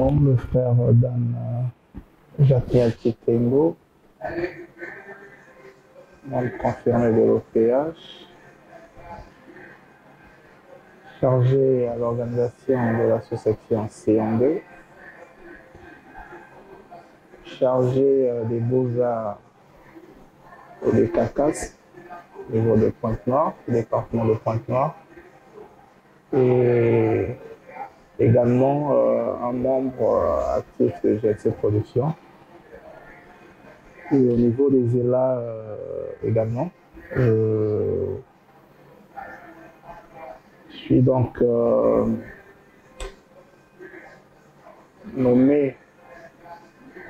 album, le frère Dan Jacques Chitembo, membre confirmé de l'OPH, chargé à l'organisation de l'association C2, chargé des beaux-arts et des CACAS au niveau de Pointe-Noire, département de Pointe-Noire, et également un membre actif de GLC Productions, et au niveau des ELA également. Je suis donc nommé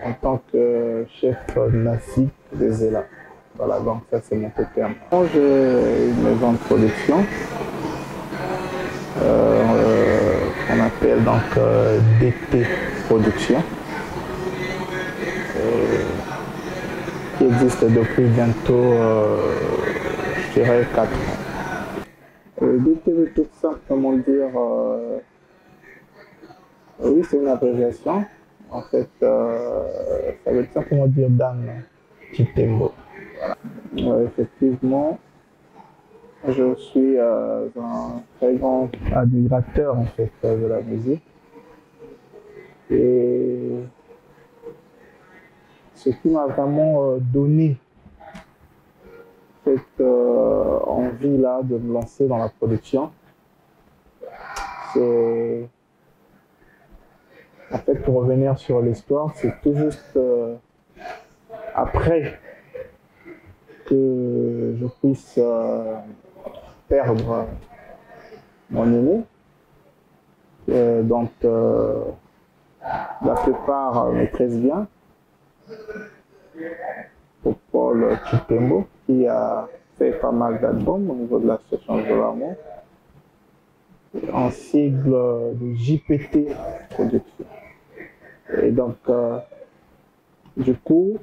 en tant que chef NACI des ELA. Voilà, donc ça c'est mon terme. J'ai une maison de production qu'on appelle donc DT Production, qui existe depuis bientôt, je dirais, 4 ans. DT veut tout simplement dire, oui, c'est une abréviation. En fait, ça veut simplement dire Dan Chitembo. Voilà. Effectivement, je suis un très grand admirateur en fait de la musique, et ce qui m'a vraiment donné cette envie là de me lancer dans la production, c'est en fait, pour revenir sur l'histoire, c'est tout juste après que je puisse perdre mon aîné, dont la plupart maîtrisent bien, Paul Chitembo, qui a fait pas mal d'albums au niveau de l'association de l'amour, en sigle de JPT Production. Et donc, du coup,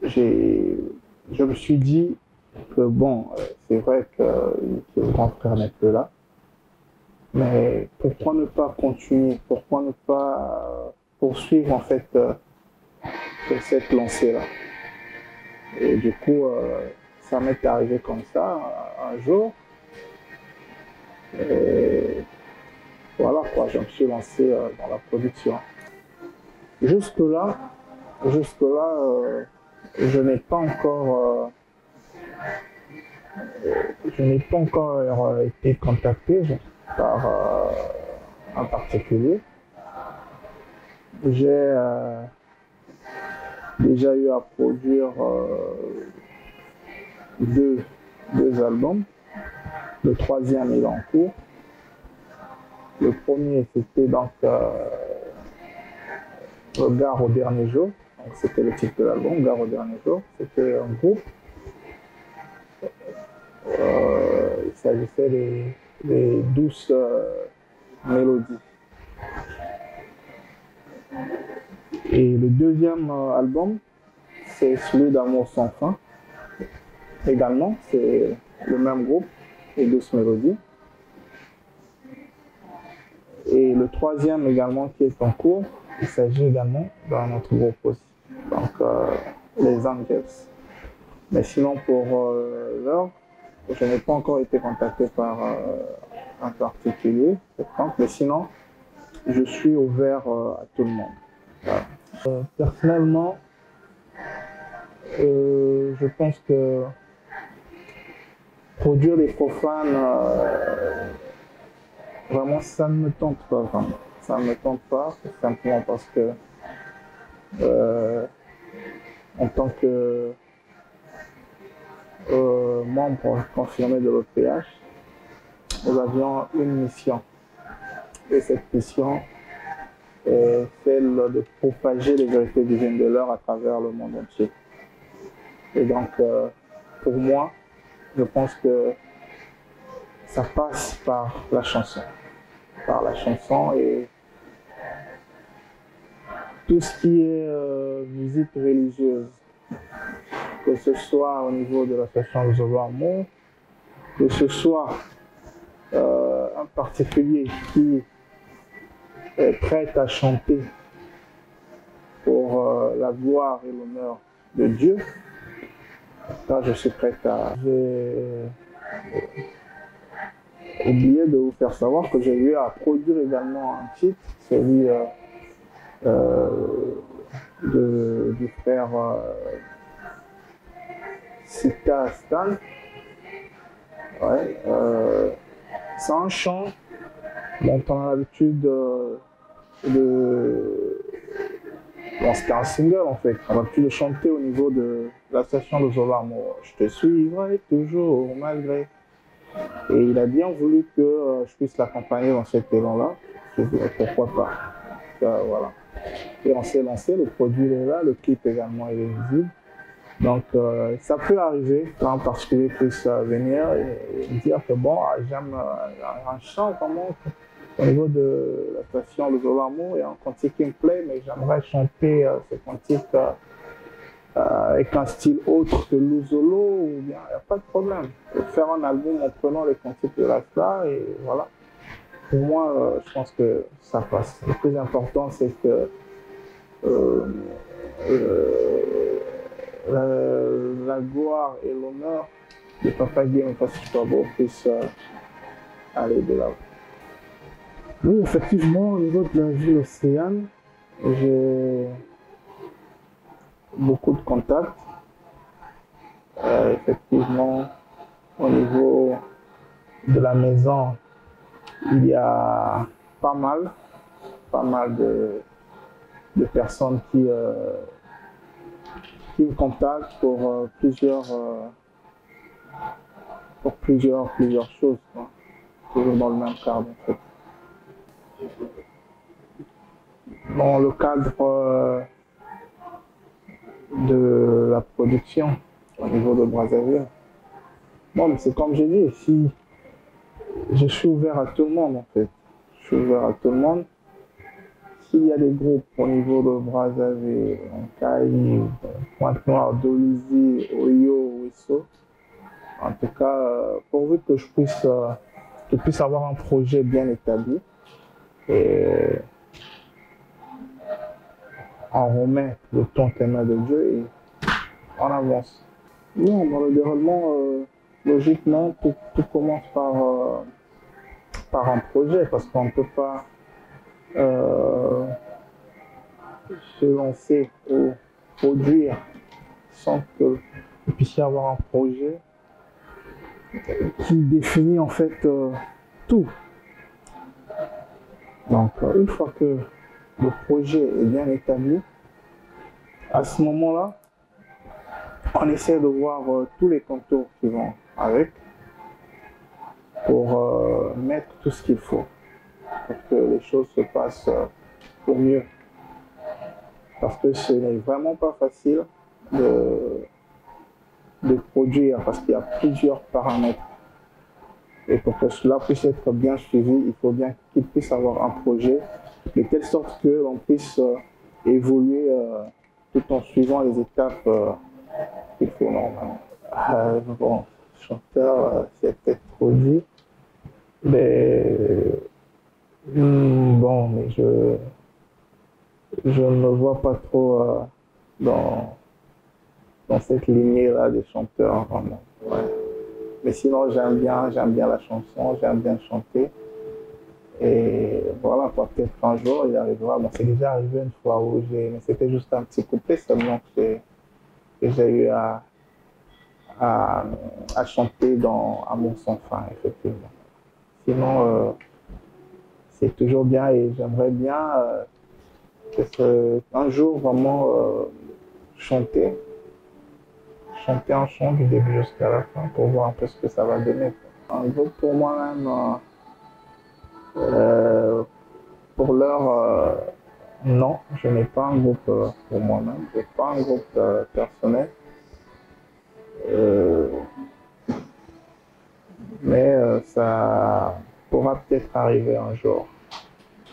je me suis dit que bon, c'est vrai que le grand frère n'est plus là, mais pourquoi ne pas continuer, pourquoi ne pas poursuivre en fait cette lancée-là. Et du coup, ça m'est arrivé comme ça un jour. Et voilà quoi, je me suis lancé dans la production. Jusque-là, je n'ai pas encore été contacté par un particulier. J'ai déjà eu à produire deux albums. Le troisième est en cours. Le premier, c'était donc Gare au dernier jour. C'était le titre de l'album, Gare au dernier jour. C'était un groupe. Il s'agissait des douces mélodies. Et le deuxième album, c'est celui d'Amour sans fin. Également, c'est le même groupe, les douces mélodies. Et le troisième également qui est en cours, il s'agit également d'un autre groupe aussi, donc les Angels. Mais sinon pour l'heure, je n'ai pas encore été contacté par un particulier, mais sinon je suis ouvert à tout le monde. Voilà. Personnellement, je pense que produire des profanes, vraiment, ça ne me tente pas vraiment. Ça ne me tente pas, simplement parce que en tant que membre confirmé de l'OPH, nous avions une mission. Et cette mission est celle de propager les vérités divines de l'heure à travers le monde entier. Et donc, pour moi, je pense que ça passe par la chanson. Par la chanson et tout ce qui est musique religieuse, que ce soit au niveau de l'association Zolo Amour, que ce soit un particulier qui est prêt à chanter la gloire et l'honneur de Dieu, là, je suis prêt à... J'ai oublié de vous faire savoir que j'ai eu à produire également un titre, celui du frère Sita Stan. Ouais, c'est un chant dont on a l'habitude bon, c'était un single en fait. On a pu le chanter au niveau de la station de Zolamo. Je te suivrai toujours malgré. Et il a bien voulu que je puisse l'accompagner dans cet élan-là. Je dis pourquoi pas. Voilà. Et on s'est lancé, le produit est là, le clip également il est visible. Donc ça peut arriver qu'un particulier puisse venir et dire que bon, j'aime un chant vraiment au niveau de la station Le Zolamo, il y a un cantique qui me plaît, mais j'aimerais chanter ce cantique avec un style autre que l'Uzolo, ou bien il n'y a pas de problème. Faire un album en prenant les cantiques de la star et voilà. Pour moi, je pense que ça passe. Le plus important, c'est que la gloire et l'honneur de Papa Guillaume Fassi-Chabo puissent aller de l'avant. Oui, effectivement, au niveau de la ville Océane, j'ai beaucoup de contacts. Effectivement, au niveau de la maison, il y a pas mal de personnes qui me contactent pour plusieurs choses, quoi. Toujours dans le même cadre en fait. Dans le cadre de la production au niveau de Brazzaville. Bon, mais c'est comme j'ai dit, si je suis ouvert à tout le monde en fait. Je suis ouvert à tout le monde. S'il y a des groupes au niveau de Brazzaville, Caï, Pointe-Noire, Dolisie, Oyo, Ouesso, en tout cas, pourvu que je puisse avoir un projet bien établi, et on remet le temps tes mains de Dieu et on avance. Non, dans le déroulement, logiquement, tout commence par un projet, parce qu'on ne peut pas se lancer ou produire sans que vous puissiez avoir un projet qui définit en fait tout. Donc, une fois que le projet est bien établi, à ce moment-là, on essaie de voir tous les contours qui vont avec pour mettre tout ce qu'il faut pour que les choses se passent au mieux. Parce que ce n'est vraiment pas facile de produire, parce qu'il y a plusieurs paramètres. Et pour que cela puisse être bien suivi, il faut bien qu'il puisse avoir un projet de telle sorte que l'on puisse évoluer tout en suivant les étapes qu'il faut normalement. Bon, chanteur, c'est peut-être trop dit, mais bon, mais je ne me vois pas trop dans cette lignée-là des chanteurs, vraiment. Ouais. Mais sinon, j'aime bien la chanson, j'aime bien chanter. Et voilà, peut-être qu'un jour, il arrivera. Bon, c'est déjà arrivé une fois où mais c'était juste un petit couplet seulement que j'ai eu à chanter dans Amour sans fin, effectivement. Sinon, c'est toujours bien et j'aimerais bien un jour vraiment chanter un chant du début jusqu'à la fin pour voir un peu ce que ça va donner. Un groupe pour moi-même, pour l'heure, non, je n'ai pas un groupe pour moi-même, je n'ai pas un groupe personnel. Mais ça pourra peut-être arriver un jour.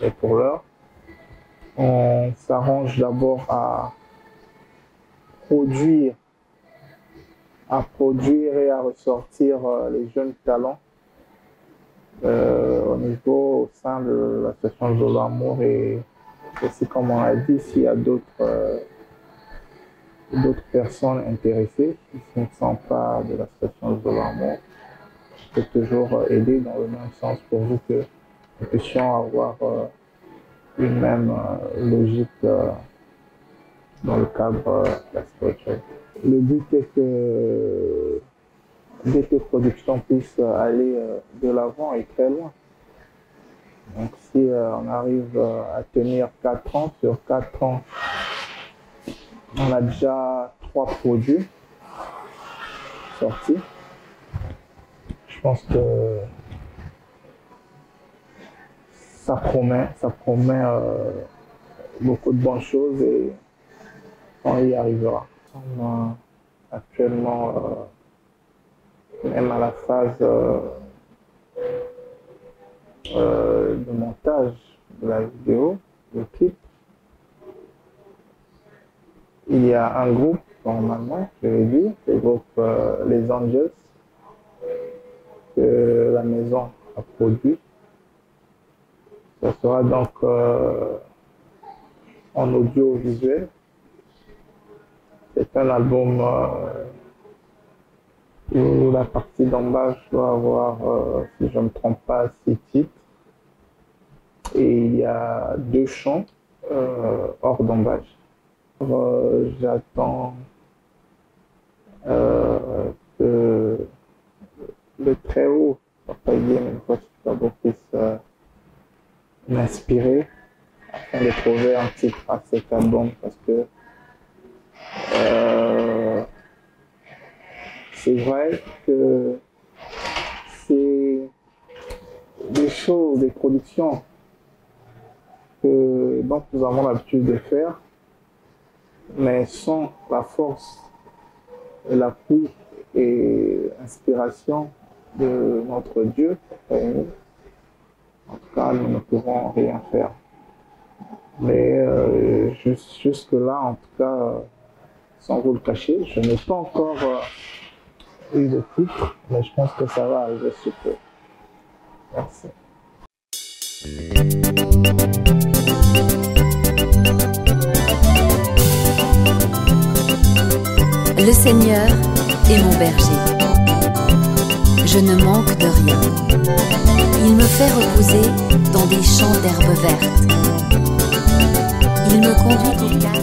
Et pour l'heure, on s'arrange d'abord à produire et à ressortir les jeunes talents au niveau, au sein de la station Zolamo, et aussi, comme on a dit, s'il y a d'autres d'autres personnes intéressées qui ne sont pas de l'association Zolamu, je peux toujours aider dans le même sens pourvu que nous puissions avoir une même logique dans le cadre de la spiritualité. Le but est que DT Production puisse aller de l'avant et très loin. Donc si on arrive à tenir 4 ans, sur 4 ans, on a déjà 3 produits sortis. Je pense que ça promet beaucoup de bonnes choses et on y arrivera. On est actuellement même à la phase de montage de la vidéo, le clip. Il y a un groupe, normalement, je l'ai dit, le groupe Les Angels, que la maison a produit. Ça sera donc en audiovisuel. C'est un album où la partie d'emballage doit avoir, si je ne me trompe pas, 6 titres. Et il y a 2 chants hors d'emballage. J'attends que le très haut, Papa Guillaume, une fois que puisse m'inspirer afin de trouver un titre à cet album parce que c'est vrai que c'est des choses, des productions dont nous avons l'habitude de faire, mais sans la force, l'appui et l'inspiration de notre Dieu, en tout cas, nous ne pouvons rien faire. Mais jusque-là, en tout cas, sans vous le cacher, je n'ai pas encore eu de titre, mais je pense que ça va arriver sous peu. Merci. Le Seigneur est mon berger. Je ne manque de rien. Il me fait reposer dans des champs d'herbes vertes. Il me conduit au calme.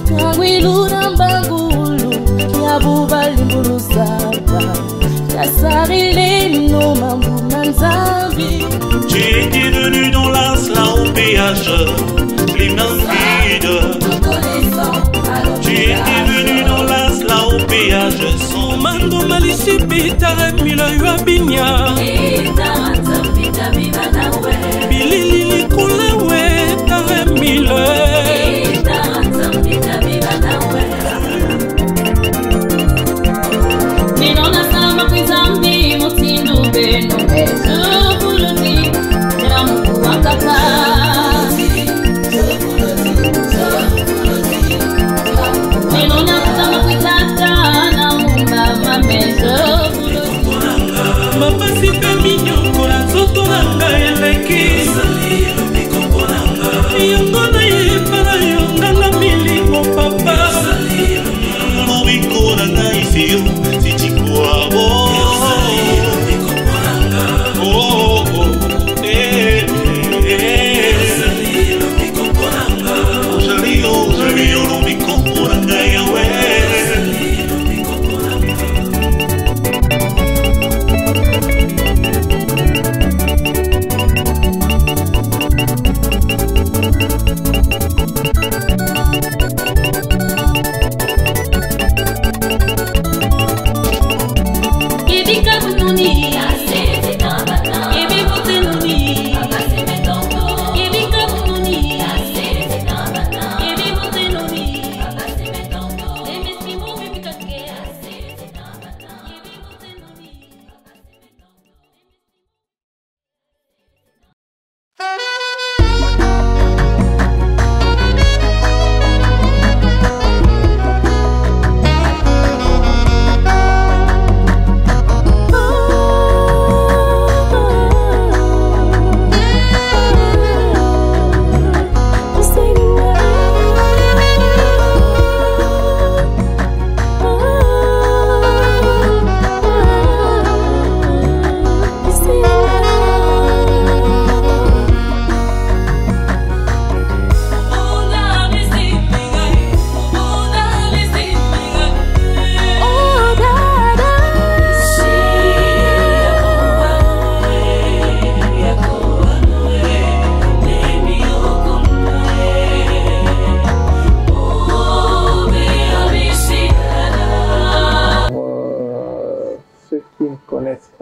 J'ai été venu dans l'Asla au péage, l'hymne vide. J'ai été venu dans l'Asla au péage, son mando malisipita mila yuabinya. Bilili kulawe taremile.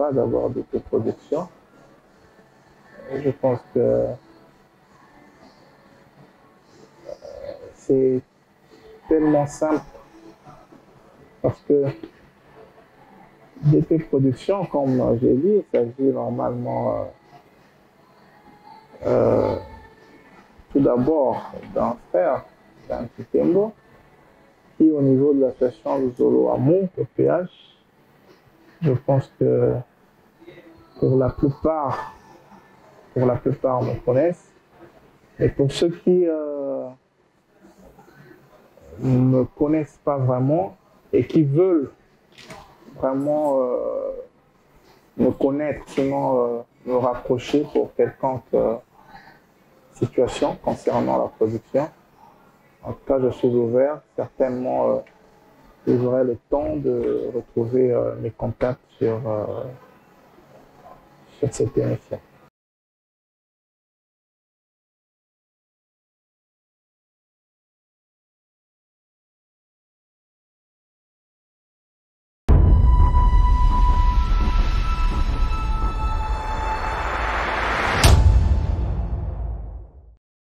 pas d'avoir d'autoproduction. Je pense que c'est tellement simple parce que d'autoproduction, comme j'ai dit, il s'agit normalement tout d'abord d'un frère, d'un Kitembo, qui au niveau de l'association Luzolo Amour, au PH, je pense que pour la plupart me connaissent. Et pour ceux qui ne me connaissent pas vraiment et qui veulent vraiment me connaître, sinon me rapprocher pour quelconque situation concernant la production, en tout cas, je suis ouvert. Certainement, vous aurez le temps de retrouver mes contacts sur cette émission.